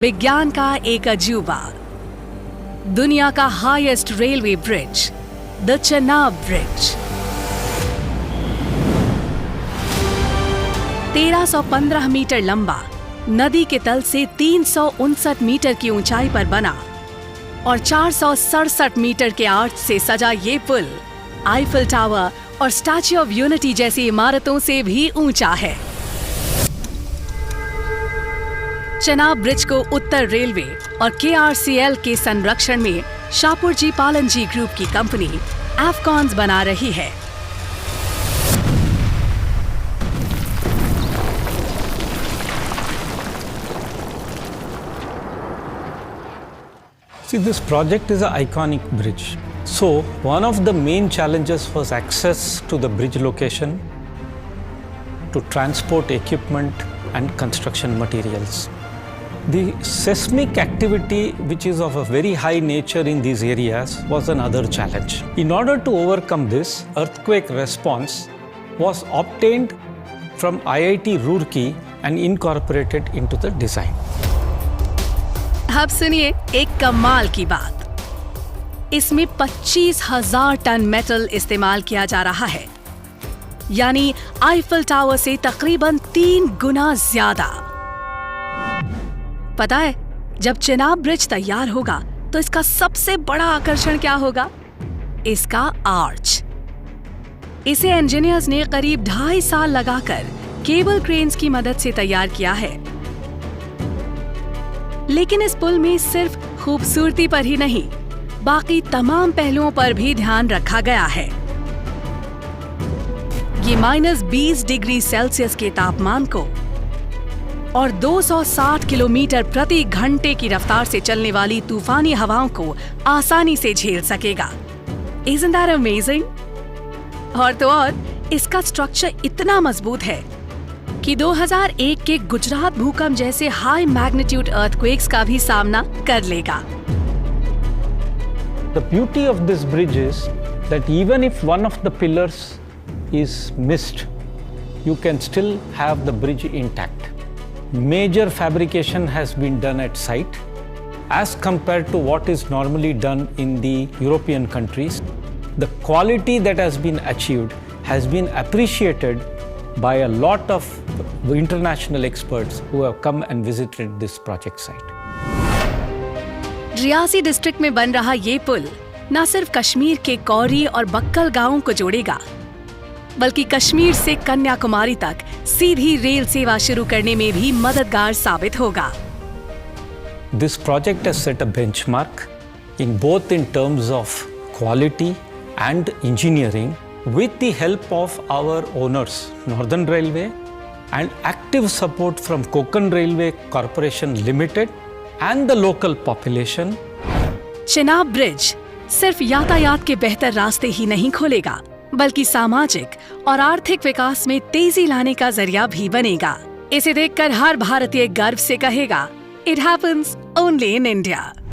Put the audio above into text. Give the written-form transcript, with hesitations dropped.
विज्ञान का एक अजूबा, दुनिया का highest railway bridge, the Chenab bridge. 1315 metre लंबा, नदी के तल से 359 मीटर की ऊंचाई पर बना और 467 मीटर के आर्च से सजा ये पुल आईफिल टावर और स्टैच्यू ऑफ यूनिटी जैसी इमारतों से भी ऊंचा है। चेनाब ब्रिज को उत्तर रेलवे और KRCL के संरक्षण में शाहपुरजी पालनजी ग्रुप की कंपनी एफकॉन्स बना रही है। See, this project is an iconic bridge. So, one of the main challenges was access to the bridge location, to transport equipment and construction materials. The seismic activity, which is of a very high nature in these areas, was another challenge. In order to overcome this, earthquake response was obtained from IIT Roorkee and incorporated into the design. अब सुनिए एक कमाल की बात। इसमें 25,000 ton metal इस्तेमाल किया जा रहा है, यानी आईफिल टावर से तकरीबन 3 गुना ज्यादा। पता है, जब चेनाब ब्रिज तैयार होगा तो इसका सबसे बड़ा आकर्षण क्या होगा? इसका आर्च। इसे इंजीनियर्स ने करीब 2.5 साल लगाकर केबल क्रेन्स की मदद से तैयार किया है। लेकिन इस पुल में सिर्फ खूबसूरती पर ही नहीं, बाकी तमाम पहलुओं पर भी ध्यान रखा गया है। ये -20 डिग्री सेल्सियस के तापमान को और 260 किलोमीटर प्रति घंटे की रफ्तार से चलने वाली तूफानी हवाओं को आसानी से झेल सकेगा। Isn't that amazing? और तो और इसका स्ट्रक्चर इतना मजबूत है कि 2001 के गुजरात भूकंप जैसे हाई मैग्नीट्यूड अर्थक्वेक्स का भी सामना कर लेगा। The beauty of this bridge is that even if one of the pillars is missed, you can still have the bridge intact. Major fabrication has been done at site as compared to what is normally done in the European countries. The quality that has been achieved has been appreciated by a lot of international experts who have come and visited this project site. Reasi district में बन रहा ये पुल न सिर्फ कश्मीर के कौरी और buckle गांवों को जोड़ेगा, बल्कि कश्मीर से कन्याकुमारी तक सीधी रेल सेवा शुरू करने में भी मददगार साबित होगा। This project has set a benchmark in both in terms of quality and engineering, with the help of our owners, Northern Railway, and active support from Konkan Railway Corporation Limited and the local population. Chenab bridge सिर्फ यातायात के बेहतर रास्ते ही नहीं खोलेगा, बल्कि सामाजिक और आर्थिक विकास में तेजी लाने का जरिया भी बनेगा। इसे देखकर हर भारतीय गर्व से कहेगा, it happens only in India.